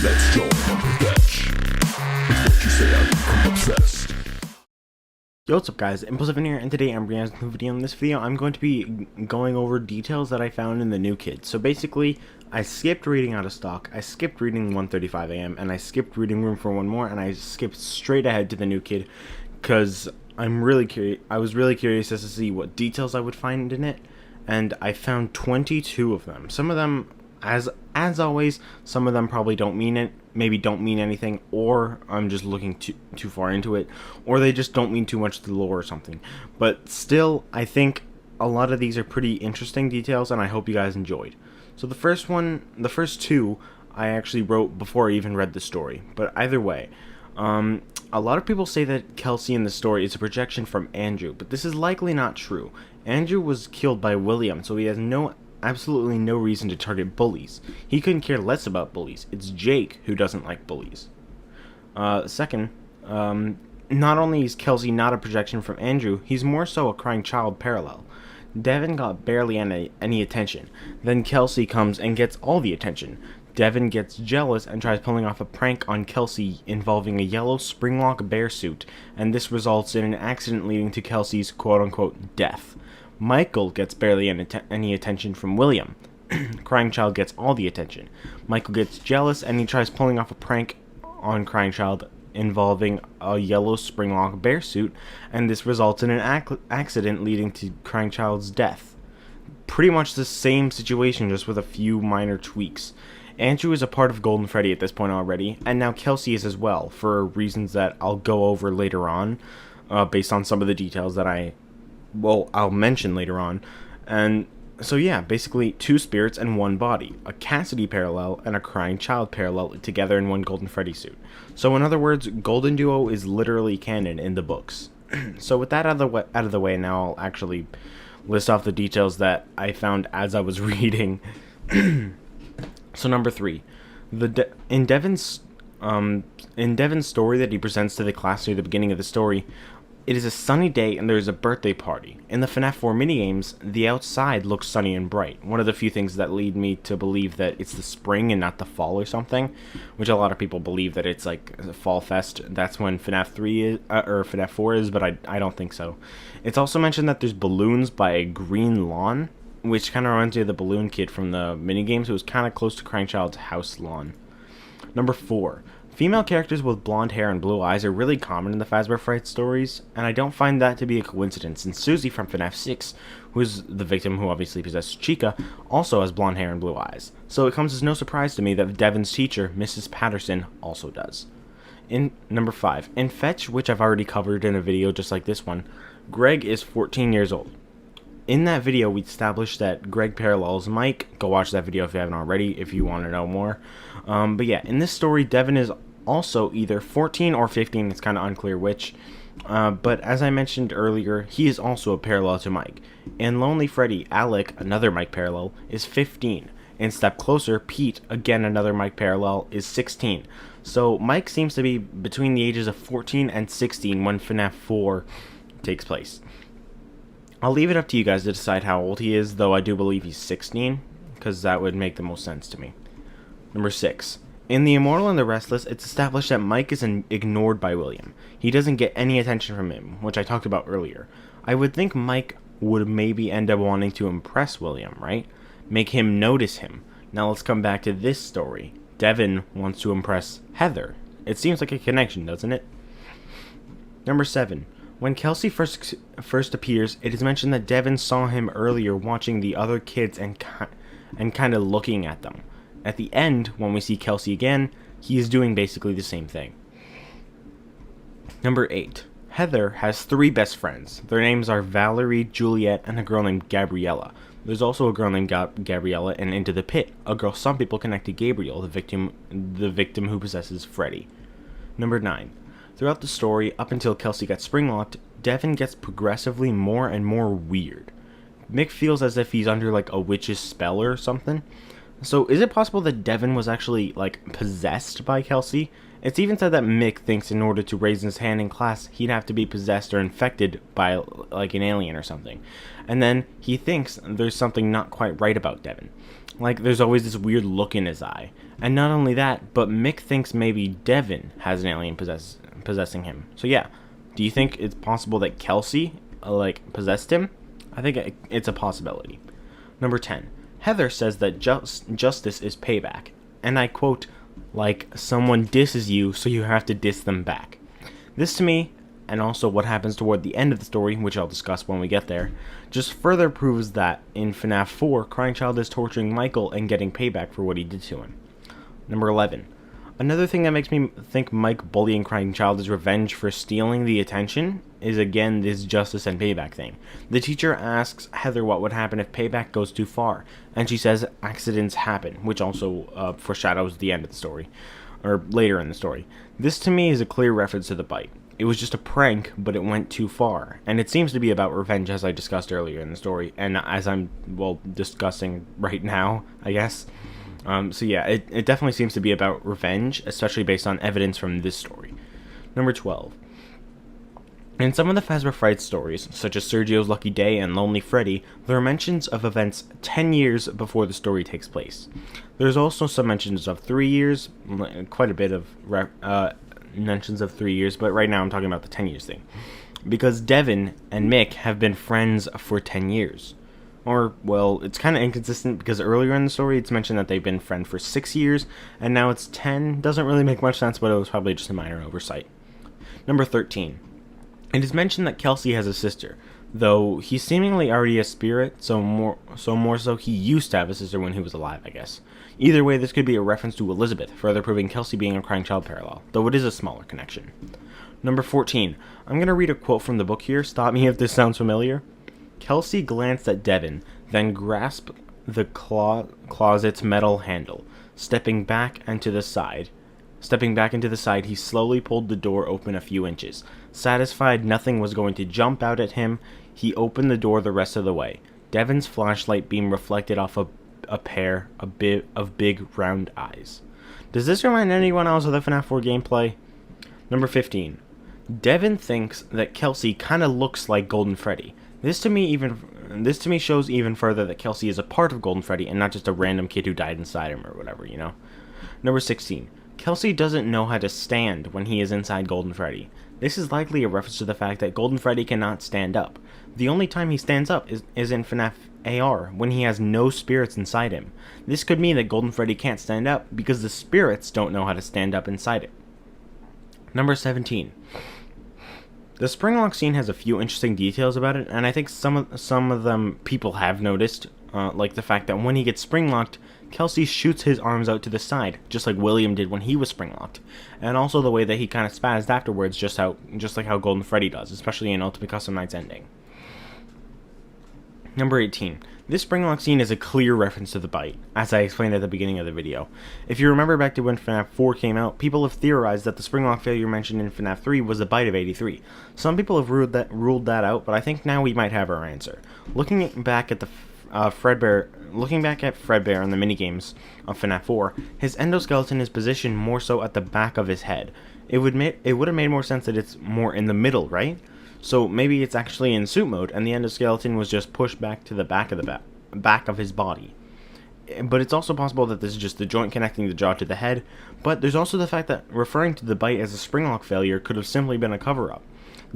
Let's go on the bench. It's what you say, I become obsessed. Yo, what's up guys, Impulsive here, and today I'm bringing a new video. In this video, I'm going to be going over details that I found in the new kid. So basically, I skipped reading Out of Stock, I skipped reading 1:35 a.m., and I skipped reading Room for One More, and I skipped straight ahead to the new kid, because I'm really curious. I was really curious as to see what details I would find in it, and I found 22 of them. Some of them, as always, some of them probably don't mean it, maybe don't mean anything, or I'm just looking too far into it, or they just don't mean too much to the lore or something. But still, I think a lot of these are pretty interesting details, and I hope you guys enjoyed. So the first two, I actually wrote before I even read the story. But either way, a lot of people say that Kelsey in the story is a projection from Andrew, but this is likely not true. Andrew was killed by William, so he has absolutely no reason to target bullies. He couldn't care less about bullies. It's Jake who doesn't like bullies. Second, not only is Kelsey not a projection from Andrew, he's more so a crying child parallel. Devin got barely any attention. Then Kelsey comes and gets all the attention. Devin gets jealous and tries pulling off a prank on Kelsey involving a yellow springlock bear suit, and this results in an accident leading to Kelsey's quote-unquote death. Michael gets barely any attention from William. Crying Child gets all the attention. Michael gets jealous and he tries pulling off a prank on Crying Child involving a yellow springlock bear suit, and this results in an accident leading to Crying Child's death. Pretty much the same situation, just with a few minor tweaks. Andrew is a part of Golden Freddy at this point already, and now Kelsey is as well, for reasons that I'll go over later on, based on some of the details that I'll mention later on. And so yeah, basically two spirits and one body, a Cassidy parallel and a Crying Child parallel together in one Golden Freddy suit. So in other words, Golden Duo is literally canon in the books. So with that out of the way, now I'll actually list off the details that I found as I was reading. So number 3, in Devin's story that he presents to the class near the beginning of the story, it is a sunny day and there is a birthday party. In the FNAF 4 minigames, the outside looks sunny and bright. One of the few things that lead me to believe that it's the spring and not the fall or something, which a lot of people believe that it's like a fall fest. That's when FNAF 3 is, or FNAF 4 is, but I don't think so. It's also mentioned that there's balloons by a green lawn, which kind of reminds me of the balloon kid from the minigames. It was kind of close to Crying Child's house lawn. Number 4. Female characters with blonde hair and blue eyes are really common in the Fazbear Frights stories, and I don't find that to be a coincidence, since Susie from FNAF 6, who is the victim who obviously possessed Chica, also has blonde hair and blue eyes. So it comes as no surprise to me that Devin's teacher, Mrs. Patterson, also does. In number 5, in Fetch, which I've already covered in a video just like this one, Greg is 14 years old. In that video, we established that Greg parallels Mike. Go watch that video if you haven't already, if you want to know more. But yeah, in this story, Devin is also either 14 or 15, it's kind of unclear which. But as I mentioned earlier, he is also a parallel to Mike. In Lonely Freddy, Alec, another Mike parallel, is 15. In Step Closer, Pete, again another Mike parallel, is 16. So Mike seems to be between the ages of 14 and 16 when FNAF 4 takes place. I'll leave it up to you guys to decide how old he is, though I do believe he's 16, because that would make the most sense to me. Number 6. In The Immortal and the Restless, it's established that Mike is ignored by William. He doesn't get any attention from him, which I talked about earlier. I would think Mike would maybe end up wanting to impress William, right? Make him notice him. Now let's come back to this story. Devin wants to impress Heather. It seems like a connection, doesn't it? Number 7. When Kelsey first appears, it is mentioned that Devin saw him earlier watching the other kids and kind of looking at them. At the end, when we see Kelsey again, he is doing basically the same thing. Number 8. Heather has 3 best friends. Their names are Valerie, Juliet, and a girl named Gabriella. There's also a girl named Gabriella in Into the Pit, a girl some people connect to Gabriel, the victim who possesses Freddy. Number 9. Throughout the story, up until Kelsey gets springlocked, Devin gets progressively more and more weird. Mick feels as if he's under like a witch's spell or something. So is it possible that Devin was actually like possessed by Kelsey? It's even said that Mick thinks in order to raise his hand in class, he'd have to be possessed or infected by, like, an alien or something. And then he thinks there's something not quite right about Devin. Like, there's always this weird look in his eye. And not only that, but Mick thinks maybe Devin has an alien possessing him. So yeah, do you think it's possible that Kelsey, possessed him? I think it's a possibility. Number 10. Heather says that justice is payback. And I quote, like, someone disses you, so you have to diss them back. This to me, and also what happens toward the end of the story, which I'll discuss when we get there, just further proves that in FNAF 4, Crying Child is torturing Michael and getting payback for what he did to him. Number 11. Another thing that makes me think Mike bullying Crying Child is revenge for stealing the attention is, again, this justice and payback thing. The teacher asks Heather what would happen if payback goes too far, and she says accidents happen, which also foreshadows the end of the story, or later in the story. This to me is a clear reference to the bite. It was just a prank, but it went too far, and it seems to be about revenge, as I discussed earlier in the story, and as I'm, discussing right now, I guess. So yeah, it definitely seems to be about revenge, especially based on evidence from this story. Number 12. In some of the Fazbear Frights stories, such as Sergio's Lucky Day and Lonely Freddy, there are mentions of events 10 years before the story takes place. There's also some mentions of 3 years, quite a bit of mentions of 3 years, but right now I'm talking about the 10 years thing. Because Devin and Mick have been friends for 10 years. Or, well, it's kind of inconsistent because earlier in the story it's mentioned that they've been friends for 6 years, and now it's 10. Doesn't really make much sense, but it was probably just a minor oversight. Number 13. It is mentioned that Kelsey has a sister, though he's seemingly already a spirit, so more so he used to have a sister when he was alive, I guess. Either way, this could be a reference to Elizabeth, further proving Kelsey being a Crying Child parallel, though it is a smaller connection. Number 14. I'm going to read a quote from the book here. Stop me if this sounds familiar. Kelsey glanced at Devin, then grasped the closet's metal handle. Stepping back into the side, he slowly pulled the door open a few inches. Satisfied nothing was going to jump out at him, he opened the door the rest of the way. Devin's flashlight beam reflected off a pair of big round eyes. Does this remind anyone else of the FNAF 4 gameplay? Number 15. Devin thinks that Kelsey kinda looks like Golden Freddy. This to me shows even further that Kelsey is a part of Golden Freddy and not just a random kid who died inside him or whatever, you know? Number 16. Kelsey doesn't know how to stand when he is inside Golden Freddy. This is likely a reference to the fact that Golden Freddy cannot stand up. The only time he stands up is in FNAF AR, when he has no spirits inside him. This could mean that Golden Freddy can't stand up because the spirits don't know how to stand up inside it. Number 17. The Springlock scene has a few interesting details about it, and I think some of them people have noticed, like the fact that when he gets Springlocked, Kelsey shoots his arms out to the side, just like William did when he was Springlocked, and also the way that he kind of spazzed afterwards, just like how Golden Freddy does, especially in Ultimate Custom Night's ending. Number 18. This Springlock scene is a clear reference to the bite, as I explained at the beginning of the video. If you remember back to when FNAF 4 came out, people have theorized that the Springlock failure mentioned in FNAF 3 was the bite of 83. Some people have ruled that out, but I think now we might have our answer. Looking back at Fazbear in the minigames of FNAF 4, his endoskeleton is positioned more so at the back of his head. It would have made more sense that it's more in the middle, right? So maybe it's actually in suit mode, and the endoskeleton was just pushed back to the back of his body. But it's also possible that this is just the joint connecting the jaw to the head, but there's also the fact that referring to the bite as a Springlock failure could have simply been a cover-up.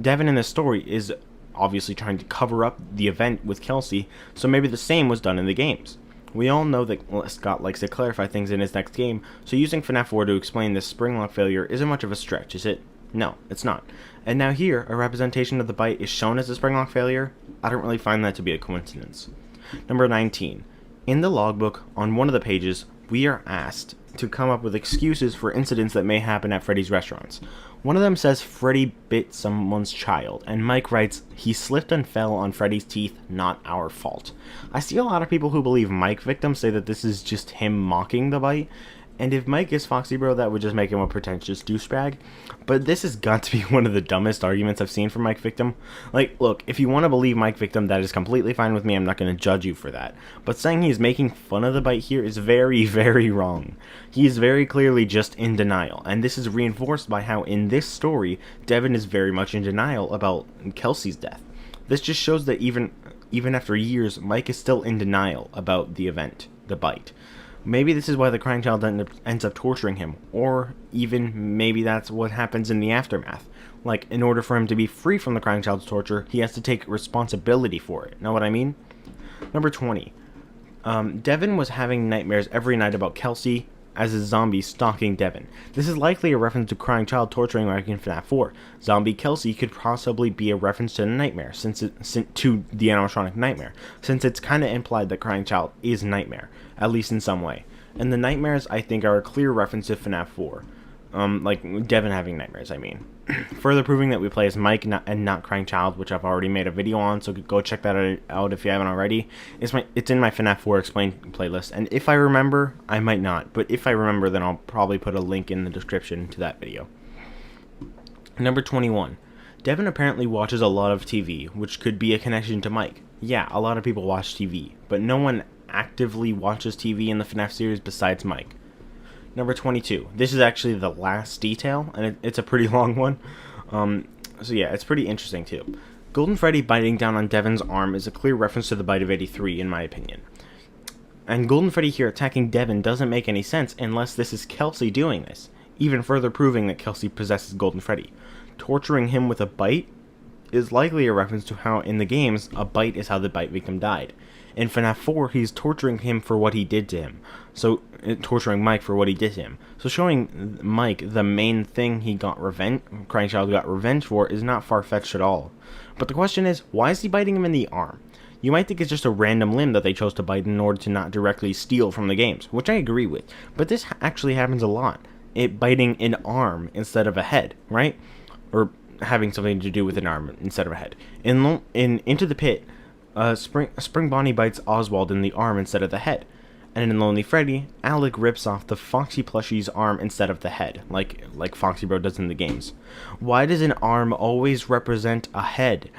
Devin in this story is obviously trying to cover up the event with Kelsey, so maybe the same was done in the games. We all know that Scott likes to clarify things in his next game, so using FNAF 4 to explain this Springlock failure isn't much of a stretch, is it? No, it's not. And now here, a representation of the bite is shown as a Springlock failure. I don't really find that to be a coincidence. Number 19. In the logbook, on one of the pages, we are asked to come up with excuses for incidents that may happen at Freddy's restaurants. One of them says Freddy bit someone's child, and Mike writes, he slipped and fell on Freddy's teeth, not our fault. I see a lot of people who believe Mike victims say that this is just him mocking the bite, And if Mike is Foxy Bro, that would just make him a pretentious douchebag. But this has got to be one of the dumbest arguments I've seen from Mike Victim. Like, look, if you want to believe Mike Victim, that is completely fine with me. I'm not going to judge you for that. But saying he's making fun of the bite here is very, very wrong. He is very clearly just in denial. And this is reinforced by how in this story, Devin is very much in denial about Kelsey's death. This just shows that even after years, Mike is still in denial about the event, the bite. Maybe this is why the crying child ends up torturing him, or even maybe that's what happens in the aftermath. Like, in order for him to be free from the crying child's torture, he has to take responsibility for it. Know what I mean? Number 20. Devin was having nightmares every night about Kelsey as a zombie stalking Devin. This is likely a reference to crying child torturing Mike in FNAF 4. Zombie Kelsey could possibly be a reference to the nightmare, to the animatronic nightmare, since it's kind of implied that crying child is nightmare, at least in some way. And the nightmares, I think, are a clear reference to FNAF 4. Like Devin having nightmares, I mean. Further proving that we play as Mike and not Crying Child, which I've already made a video on, so go check that out if you haven't already. It's in my FNAF 4 Explained playlist, and if I remember, I might not, but if I remember, then I'll probably put a link in the description to that video. Number 21. Devin apparently watches a lot of TV, which could be a connection to Mike. Yeah, a lot of people watch TV, but no one actively watches TV in the FNAF series besides Mike. Number 22. This is actually the last detail, and it's a pretty long one. So yeah, it's pretty interesting too. Golden Freddy biting down on Devin's arm is a clear reference to the bite of 83, in my opinion. And Golden Freddy here attacking Devin doesn't make any sense unless this is Kelsey doing this, even further proving that Kelsey possesses Golden Freddy. Torturing him with a bite is likely a reference to how, in the games, a bite is how the bite victim died. In FNAF 4, he's torturing him for what he did to him. So, torturing Mike for what he did to him. So showing Mike the main thing he got Crying Child got revenge for is not far-fetched at all. But the question is, why is he biting him in the arm? You might think it's just a random limb that they chose to bite in order to not directly steal from the games, which I agree with. But this actually happens a lot. It biting an arm instead of a head, right? Or having something to do with an arm instead of a head. In Into the Pit, Spring Bonnie bites Oswald in the arm instead of the head. And in Lonely Freddy, Alec rips off the Foxy plushie's arm instead of the head, like Foxy Bro does in the games. Why does an arm always represent a head?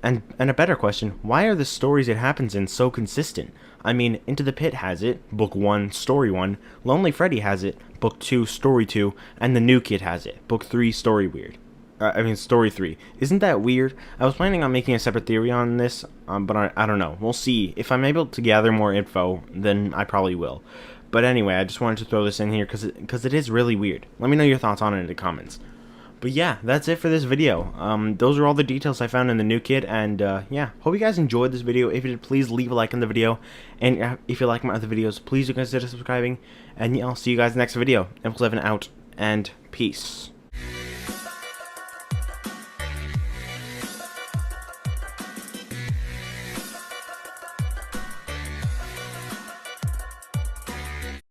And a better question, why are the stories it happens in so consistent? I mean, Into the Pit has it, Book 1, Story 1, Lonely Freddy has it, Book 2, Story 2, and The New Kid has it, Book 3, Story 3. Isn't that weird? I was planning on making a separate theory on this, but I don't know. We'll see. If I'm able to gather more info, then I probably will. But anyway, I just wanted to throw this in here because it is really weird. Let me know your thoughts on it in the comments. But yeah, that's it for this video. Those are all the details I found in the New Kid, and yeah, hope you guys enjoyed this video. If you did, please leave a like on the video, and if you like my other videos, please do consider subscribing, and yeah, I'll see you guys in the next video. Impulse7 out, and peace.